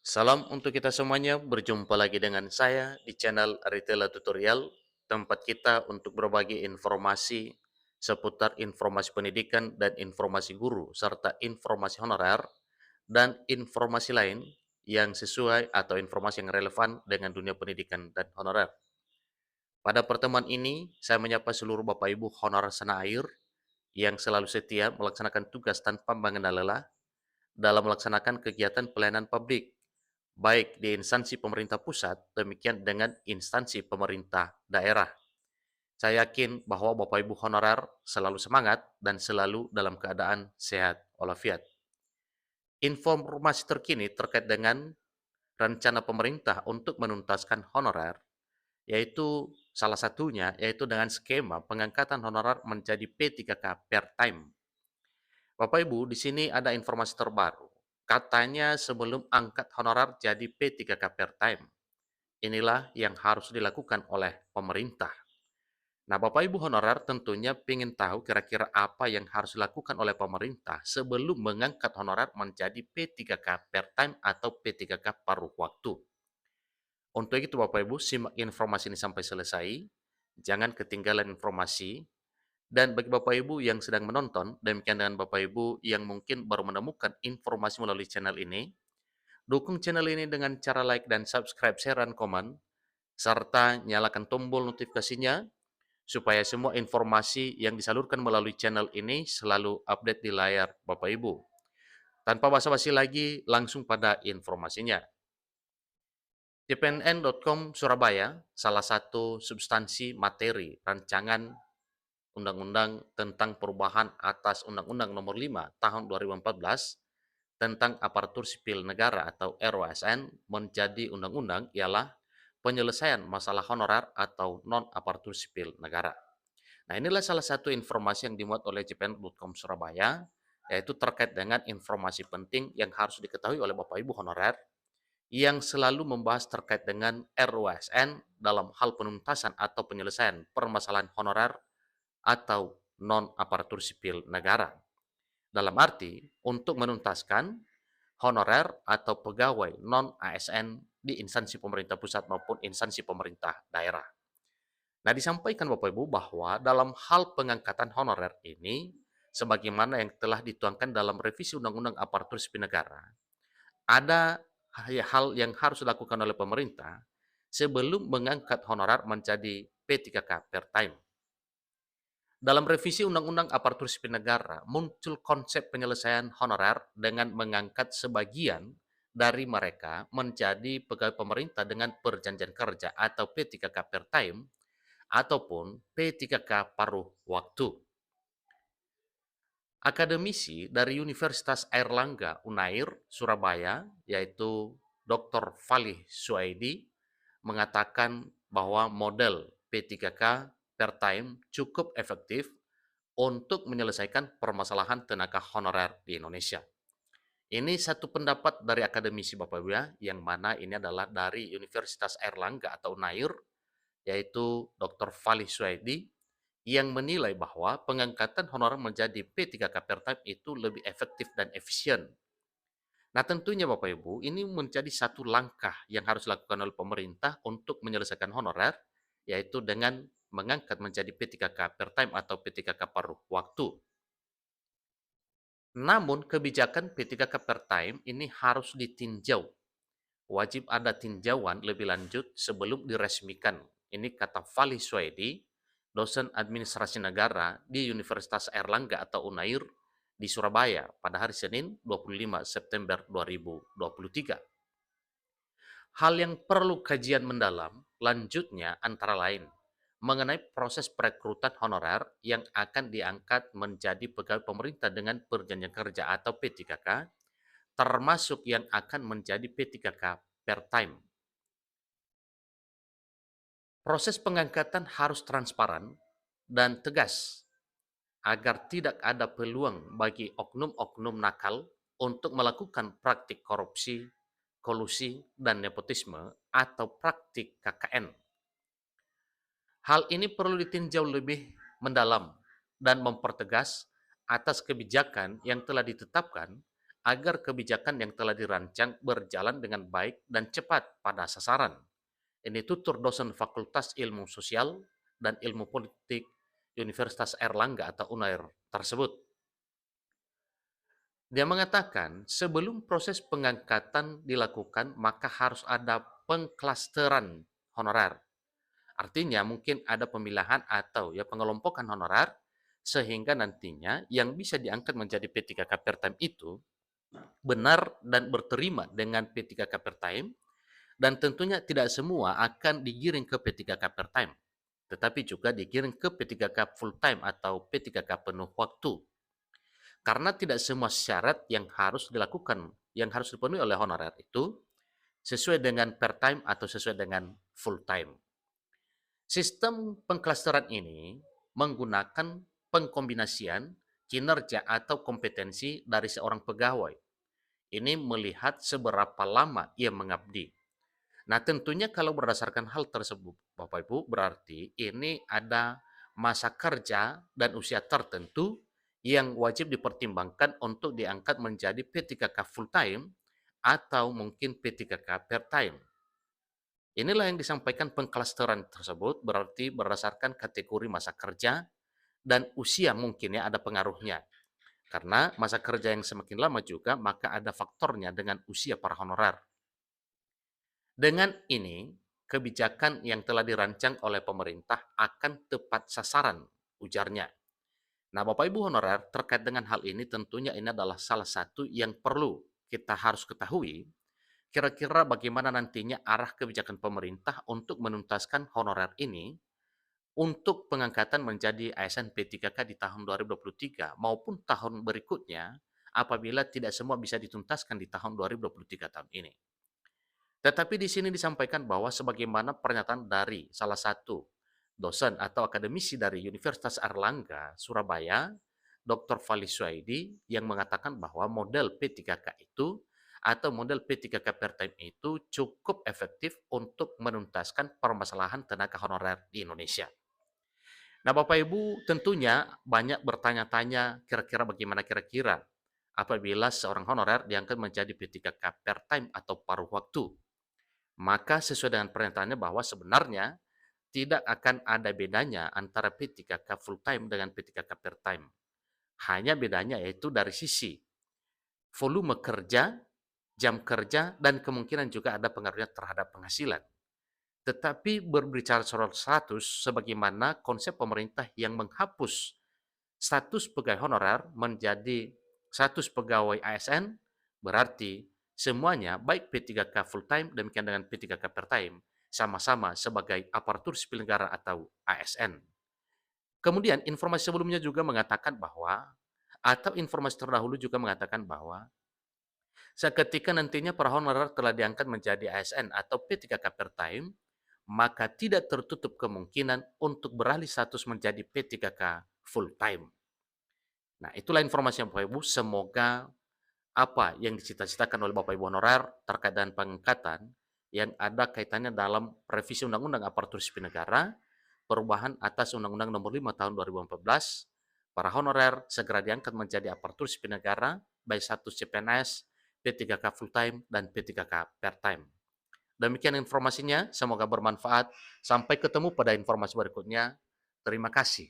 Salam untuk kita semuanya, berjumpa lagi dengan saya di channel Retailer Tutorial, tempat kita untuk berbagi informasi seputar informasi pendidikan dan informasi guru, serta informasi honorer, dan informasi lain yang sesuai atau informasi yang relevan dengan dunia pendidikan dan honorer. Pada pertemuan ini, saya menyapa seluruh Bapak Ibu honorer senair yang selalu setia melaksanakan tugas tanpa mengenal lelah dalam melaksanakan kegiatan pelayanan publik baik di instansi pemerintah pusat, demikian dengan instansi pemerintah daerah. Saya yakin bahwa Bapak Ibu honorer selalu semangat dan selalu dalam keadaan sehat walafiat. Informasi terkini terkait dengan rencana pemerintah untuk menuntaskan honorer, yaitu salah satunya yaitu dengan skema pengangkatan honorer menjadi P3K per time. Bapak Ibu, di sini ada informasi terbaru. Katanya sebelum angkat honorer jadi P3K per time, inilah yang harus dilakukan oleh pemerintah. Nah, Bapak Ibu honorer tentunya ingin tahu kira-kira apa yang harus dilakukan oleh pemerintah sebelum mengangkat honorer menjadi P3K per time atau P3K paruh waktu. Untuk itu Bapak Ibu, simak informasi ini sampai selesai. Jangan ketinggalan informasi. Dan bagi Bapak Ibu yang sedang menonton, demikian dengan Bapak Ibu yang mungkin baru menemukan informasi melalui channel ini, dukung channel ini dengan cara like dan subscribe, share, dan komen, serta nyalakan tombol notifikasinya supaya semua informasi yang disalurkan melalui channel ini selalu update di layar Bapak Ibu. Tanpa basa-basi lagi, langsung pada informasinya. CPNN.com Surabaya, salah satu substansi materi rancangan Undang-Undang tentang perubahan atas Undang-Undang Nomor 5 Tahun 2014 tentang aparatur sipil negara atau ROSN menjadi undang-undang ialah penyelesaian masalah honorer atau non-aparatur sipil negara. Nah, inilah salah satu informasi yang dimuat oleh JPN.com Surabaya, yaitu terkait dengan informasi penting yang harus diketahui oleh Bapak Ibu honorer yang selalu membahas terkait dengan ROSN dalam hal penuntasan atau penyelesaian permasalahan honorer atau non-aparatur sipil negara. Dalam arti, untuk menuntaskan honorer atau pegawai non-ASN di instansi pemerintah pusat maupun instansi pemerintah daerah. Nah, disampaikan Bapak Ibu bahwa dalam hal pengangkatan honorer ini, sebagaimana yang telah dituangkan dalam revisi Undang-Undang Aparatur Sipil Negara, ada hal yang harus dilakukan oleh pemerintah sebelum mengangkat honorer menjadi P3K per time. Dalam revisi Undang-Undang Aparatur Sipil Negara, muncul konsep penyelesaian honorer dengan mengangkat sebagian dari mereka menjadi pegawai pemerintah dengan perjanjian kerja atau P3K per time ataupun P3K paruh waktu. Akademisi dari Universitas Airlangga Unair, Surabaya, yaitu Dr. Falih Suaidi, mengatakan bahwa model P3K per time cukup efektif untuk menyelesaikan permasalahan tenaga honorer di Indonesia. Ini satu pendapat dari akademisi Bapak Ibu ya, yang mana ini adalah dari Universitas Airlangga atau Unair, yaitu Dr. Falih Suaidi, yang menilai bahwa pengangkatan honorer menjadi P3K per time itu lebih efektif dan efisien. Nah, tentunya Bapak Ibu, ini menjadi satu langkah yang harus dilakukan oleh pemerintah untuk menyelesaikan honorer, yaitu dengan mengangkat menjadi P3K per time atau P3K paruh waktu. Namun, kebijakan P3K per time ini harus ditinjau. Wajib ada tinjauan lebih lanjut sebelum diresmikan. Ini kata Fali Suedi, dosen administrasi negara di Universitas Airlangga atau Unair di Surabaya pada hari Senin 25 September 2023. Hal yang perlu kajian mendalam lanjutnya antara lain mengenai proses perekrutan honorer yang akan diangkat menjadi pegawai pemerintah dengan perjanjian kerja atau P3K, termasuk yang akan menjadi P3K per time. Proses pengangkatan harus transparan dan tegas agar tidak ada peluang bagi oknum-oknum nakal untuk melakukan praktik korupsi, kolusi, dan nepotisme atau praktik KKN. Hal ini perlu ditinjau lebih mendalam dan mempertegas atas kebijakan yang telah ditetapkan agar kebijakan yang telah dirancang berjalan dengan baik dan cepat pada sasaran. Ini tutur dosen Fakultas Ilmu Sosial dan Ilmu Politik Universitas Airlangga atau UNAIR tersebut. Dia mengatakan, sebelum proses pengangkatan dilakukan, maka harus ada pengklasteran honorer. Artinya mungkin ada pemilahan atau ya pengelompokan honorer, sehingga nantinya yang bisa diangkat menjadi P3K per time itu benar dan berterima dengan P3K per time, dan tentunya tidak semua akan digiring ke P3K per time, tetapi juga digiring ke P3K full time atau P3K penuh waktu. Karena tidak semua syarat yang harus dilakukan, yang harus dipenuhi oleh honorer itu sesuai dengan per time atau sesuai dengan full time. Sistem pengklasteran ini menggunakan pengkombinasian kinerja atau kompetensi dari seorang pegawai. Ini melihat seberapa lama ia mengabdi. Nah, tentunya kalau berdasarkan hal tersebut, Bapak Ibu, berarti ini ada masa kerja dan usia tertentu yang wajib dipertimbangkan untuk diangkat menjadi P3K full time atau mungkin P3K part time. Inilah yang disampaikan pengklasteran tersebut, berarti berdasarkan kategori masa kerja dan usia mungkin ya ada pengaruhnya. Karena masa kerja yang semakin lama juga, maka ada faktornya dengan usia para honorer. Dengan ini, kebijakan yang telah dirancang oleh pemerintah akan tepat sasaran, ujarnya. Nah, Bapak Ibu honorer, terkait dengan hal ini tentunya ini adalah salah satu yang perlu kita harus ketahui, kira-kira bagaimana nantinya arah kebijakan pemerintah untuk menuntaskan honorer ini untuk pengangkatan menjadi ASN P3K di tahun 2023 maupun tahun berikutnya apabila tidak semua bisa dituntaskan di tahun 2023 tahun ini. Tetapi di sini disampaikan bahwa sebagaimana pernyataan dari salah satu dosen atau akademisi dari Universitas Airlangga, Surabaya, Dr. Fali Suaidi, yang mengatakan bahwa model P3K itu atau model P3K per time itu cukup efektif untuk menuntaskan permasalahan tenaga honorer di Indonesia. Nah, Bapak Ibu tentunya banyak bertanya-tanya kira-kira bagaimana kira-kira apabila seorang honorer diangkat menjadi P3K per time atau paruh waktu. Maka sesuai dengan pernyataannya bahwa sebenarnya tidak akan ada bedanya antara P3K full time dengan P3K part time. Hanya bedanya yaitu dari sisi volume kerja, jam kerja, dan kemungkinan juga ada pengaruhnya terhadap penghasilan. Tetapi berbicara soal status, sebagaimana konsep pemerintah yang menghapus status pegawai honorer menjadi status pegawai ASN, berarti semuanya baik P3K full time demikian dengan P3K part time sama-sama sebagai aparatur sipil negara atau ASN. Kemudian informasi sebelumnya juga mengatakan bahwa atau informasi terdahulu juga mengatakan bahwa seketika nantinya para honorer telah diangkat menjadi ASN atau P3K part time, maka tidak tertutup kemungkinan untuk beralih status menjadi P3K full time. Nah, itulah informasi yang Bapak Ibu. Semoga apa yang dicita-citakan oleh Bapak Ibu honorer terkait dengan pengangkatan yang ada kaitannya dalam revisi Undang-Undang Aparatur Sipil Negara, perubahan atas Undang-Undang Nomor 5 Tahun 2014, para honorer segera diangkat menjadi aparatur sipil negara, baik status CPNS, P3K full time, dan P3K part time. Demikian informasinya, semoga bermanfaat. Sampai ketemu pada informasi berikutnya. Terima kasih.